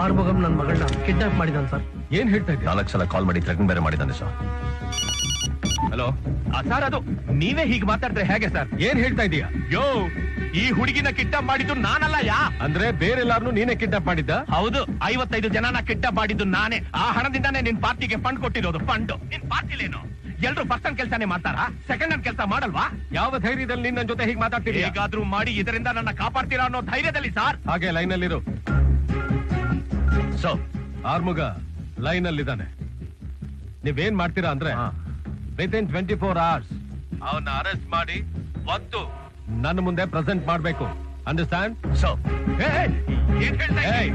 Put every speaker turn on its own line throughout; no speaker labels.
ಆರ್ಮುಗಂ ನನ್ನ ಮಗಳನ್ನ ಕಿಡ್ನಾಪ್ ಮಾಡಿದಾನೆ ಸರ್.
ಏನ್ ಹೇಳ್ತಾ ಇದ್ದೀವಿ?
4 ಸಲ ಕಾಲ್ ಮಾಡಿ ಥ್ರೆಟನ್ ಬೇರೆ ಮಾಡಿದ್ದಾನೆ ಸರ್.
ಹಲೋ
ಸರ್, ಅದು ನೀವೇ ಹೀಗೆ ಮಾತಾಡಿದ್ರೆ ಹೇಗೆ ಸರ್?
ಏನ್ ಹೇಳ್ತಾ ಇದೀಯಾ?
ಯೋ, ಈ ಹುಡುಗಿನ ಕಿಡ್ನಾಪ್ ಮಾಡಿದ್ದು ನಾನಲ್ಲ.
ಅಂದ್ರೆ ಬೇರೆಲ್ಲಾರನು ನೀನೇ ಕಿಡ್ನಾಪ್ ಮಾಡಿದ್ದ?
ಹೌದು, 55 ಜನನ ಕಿಡ್ನಾಪ್ ಮಾಡಿದ್ದು ನಾನೇ. ಆ ಹಣದಿಂದಾನೇ ನಿನ್ ಪಾರ್ಟಿಗೆ ಫಂಡ್ ಕೊಟ್ಟಿರೋದು. ಫಂಡ್ ನಿನ್ ಪಾರ್ಟಿಲೇನು? ಎಲ್ರು ಫಸ್ಟ್ ಹ್ಯಾಂಡ್ ಕೆಲಸನೇ ಮಾಡ್ತಾರಾ? ಸೆಕೆಂಡ್ ಹ್ಯಾಂಡ್ ಕೆಲಸ ಮಾಡಲ್ವಾ?
ಯಾವ ಧೈರ್ಯದಲ್ಲಿ ನೀನ್ ನನ್ನ ಜೊತೆ ಹೀಗೆ ಮಾತಾಡ್ತೀರಿ?
ಹೇಗಾದ್ರೂ ಮಾಡಿ ಇದರಿಂದ ನನ್ನ ಕಾಪಾಡ್ತೀರಾ ಅನ್ನೋ ಧೈರ್ಯದಲ್ಲಿ ಸರ್.
ಹಾಗೆ ಲೈನ್ ಅಲ್ಲಿರು. ಸೊ ಆರ್ಮುಗ ಲೈನ್ ಅಲ್ಲಿ ಇದ್ದಾನೆ. ನೀವೇನ್ ಮಾಡ್ತೀರಾ ಅಂದ್ರೆ ವಿತಿನ್ 24 hours ಅವನ್ನ ಅರೆಸ್ಟ್ ಮಾಡಿ ಒತ್ತು ನನ್ನ ಮುಂದೆ ಪ್ರೆಸೆಂಟ್ ಮಾಡ್ಬೇಕು. ಅಂಡರ್ಸ್ಟ್ಯಾಂಡ್?
ಸೊ
ಏನ್ ಹೇಳ್ತಾ ಇದ್ದೀರಿ?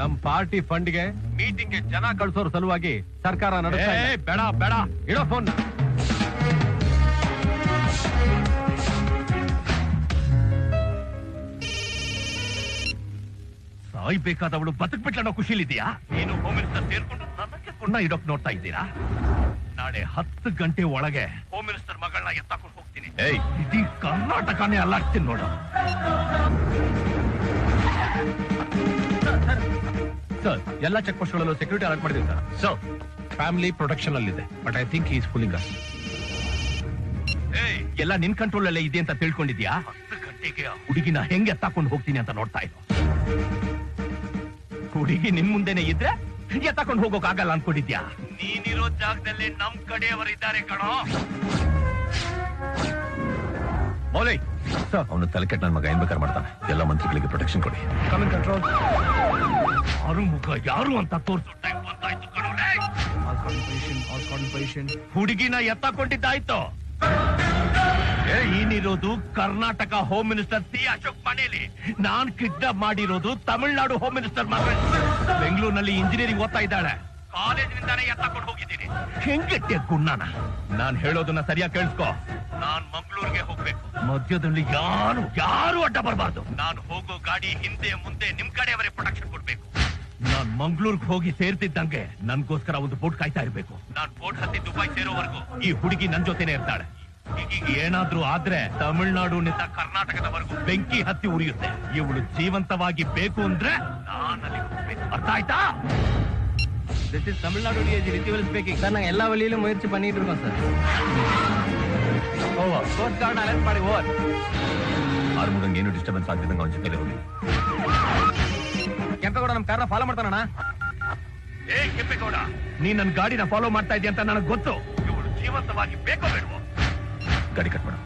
ನಮ್ ಪಾರ್ಟಿ ಫಂಡ್ ಗೆ ಮೀಟಿಂಗ್ ಗೆ ಜನ ಕಳ್ಸೋರ್ ಸಲುವಾಗಿ ಸರ್ಕಾರ ನಡೆಸ್ತಾ ಇದೆ.
ಬೇಡ ಬೇಡ,
ಇಡೋ ಫೋನ್.
ಸಾಯ್ಬೇಕಾದವಳು ಬದುಕ್ಬಿಟ್ಲ ಅನ್ನೋ ಖುಷಿಲಿದ್ಯಾ? ನೀನು ಹೋಮ್ ಮಿನಿಸ್ಟರ್ ಸೇರ್ಕೊಂಡು ನನಗೆ ಕೊಂಡ ಇಡೋಕ್ ನೋಡ್ತಾ ಇದ್ದೀರಾ? ನಾಳೆ 10 ಗಂಟೆ ಒಳಗೆ ಹೋಮ್ ಮಿನಿಸ್ಟರ್ ಮಗಳನ್ನ ಎತ್ತಾಕೊಂಡು ಹೋಗ್ತೀನಿ. ಇಡೀ ಕರ್ನಾಟಕನೇ ಅಲ್ಲಾಡ್ತೀನಿ ನೋಡು.
ಸರ್, ಎಲ್ಲಾ ಚೆಕ್ ಪೋಸ್ಟ್ ಗಳಲ್ಲೂ ಸೆಕ್ಯೂರಿಟಿ ಅಲರ್ಟ್ ಮಾಡಿದೆ ಸರ್.
ಸೊ
ಫ್ಯಾಮಿಲಿ ಪ್ರೊಟೆಕ್ಷನ್ ಅಲ್ಲಿದೆ, but I think is fooling us.
ಎಲ್ಲ ನಿನ್ ಕಂಟ್ರೋಲ್ ಅಲ್ಲೇ ಇದೆ ಅಂತ ತಿಳ್ಕೊಂಡಿದ್ಯಾ? 10 ಗಂಟೆಗೆ ಹುಡುಗಿನ ಹೆಂಗೆ ಎತ್ತಾಕೊಂಡು ಹೋಗ್ತೀನಿ ಅಂತ ನೋಡ್ತಾ ಇದ್ದು. ಹುಡುಗಿ ನಿನ್ ಮುಂದೆನೆ ಇದ್ರೆ ಎತ್ತಾಕೊಂಡು ಹೋಗೋಕ್ ಆಗಲ್ಲ ಅನ್ಕೊಂಡಿದ್ಯಾ? ನೀನಿರೋ ಜಾಗದಲ್ಲಿ ನಮ್ ಕಡೆಯವರಿದ್ದಾರೆ ಕಣೋ.
ಮೌಲಿ ಸರ್, ಅವನು ತಲೆಕೆಟ್ ನನ್ನ ಮಗ ಏನ್ ಬೇಕಾದ್ರೆ ಮಾಡ್ತಾನೆ. ಎಲ್ಲ ಮಂತ್ರಿಗಳಿಗೆ ಪ್ರೊಟೆಕ್ಷನ್ ಕೊಡಿ.
Coming control.
ಯಾರು ಮುಖ ಯಾರು ಅಂತ ತೋರ್ಸೋ ಟೈಮ್ ಬಂತಾಯ್ತು ಕಣೋ. ಹುಡುಗಿನ ಎತ್ತಾಕೊಂಡಿದ್ದಾಯ್ತು. ಏನಿರೋದು Karnataka home minister C Ashok ಮನೇಲಿ. ನಾನ್ ಕಿಡ್ನಾಪ್ ಮಾಡಿರೋದು ತಮಿಳ್ನಾಡು ಹೋಮ್ ಮಿನಿಸ್ಟರ್ ಮಗಳು. ಬೆಂಗಳೂರಿನಲ್ಲಿ ಇಂಜಿನಿಯರಿಂಗ್ ಓದ್ತಾ ಇದ್ದಾಳೆ. ಕಾಲೇಜಿನಿಂದಾನೇ ಎತ್ತಾಕೊಂಡು ಹೋಗಿದ್ದೀನಿ. ಹೆಂಗೆಟ್ಟೆ ಗುಣ್ಣನ? ನಾನ್ ಹೇಳೋದನ್ನ ಸರಿಯಾಗಿ ಕೇಳಿಸ್ಕೊ. ನಾನ್ ಮಂಗಳೂರಿಗೆ ಹೋಗ್ಬೇಕು. ಮಧ್ಯದಲ್ಲಿ ಯಾರು ಅಡ್ಡ ಬರಬಾರ್ದು. ನಾನು ಹೋಗೋ ಗಾಡಿ ಹಿಂದೆ ಮುಂದೆ ನಿಮ್ ಕಡೆಯವರೇ ಪ್ರೊಟೆಕ್ಷನ್ ಕೊಡ್ಬೇಕು. ನಾನ್ ಮಂಗಳೂರ್ಗೆ ಹೋಗಿ ಸೇರ್ತಿದ್ದಂಗೆ ನನ್ಗೋಸ್ಕರ ಒಂದು ಬೋಟ್ ಕಾಯ್ತಾ ಇರ್ಬೇಕು. ನಾನ್ ಬೋಟ್ ಹತ್ತಿ ದುಬೈ ಸೇರೋವರೆಗೂ ಈ ಹುಡುಗಿ ನನ್ ಜೊತೆನೆ ಇರ್ತಾಳೆ. ಈಗ ಏನಾದ್ರೂ ಆದ್ರೆ ತಮಿಳ್ನಾಡುನಿಂದ ಕರ್ನಾಟಕದವರೆಗೂ ಬೆಂಕಿ ಹತ್ತಿ ಉರಿಯುತ್ತೆ. ಇವಳು ಜೀವಂತವಾಗಿ ಬೇಕು ಅಂದ್ರೆ ನಾನಲ್ಲಿ ಹೋಗ್ಬೇಕು. ಅರ್ಥ ಆಯ್ತಾ?
This is Tamil Nadu DIG Rithivel speaking. Sir, நாங்க எல்லா வழியிலும் முயற்சி பண்ணிட்டு இருக்கோம் சார்.
ಓವರ್.
ಕೋಸ್ಟ್ ಗಾರ್ಡ್ ಅಲರ್ಟ್ ಮಾಡಿ ಓವರ್.
ಆರ್ಮುಗಂಗೆ ಏನು ಡಿಸ್ಟರ್ಬೆನ್ಸ್ ಆಗ್ತಿದ್ದಂಗೆ ಅವನ ಜೊತೆಲೆ ಹೋಗಿ.
ಕೆಂಪೇಗೌಡ ನಮ್ ಕಾರ್ನ ಫಾಲೋ ಮಾಡ್ತಾನಣ್ಣ.
ಕೆಂಪೇಗೌಡ, ನೀ ನನ್ ಗಾಡಿನ ಫಾಲೋ ಮಾಡ್ತಾ ಇದೀಯ ಅಂತ ನನಗೆ ಗೊತ್ತು. ಇವಳು ಜೀವಂತವಾಗಿ ಬೇಕೋ ಬೇಡವೋ?
ಗಾಡಿ ಕಟ್ ಮಾಡು.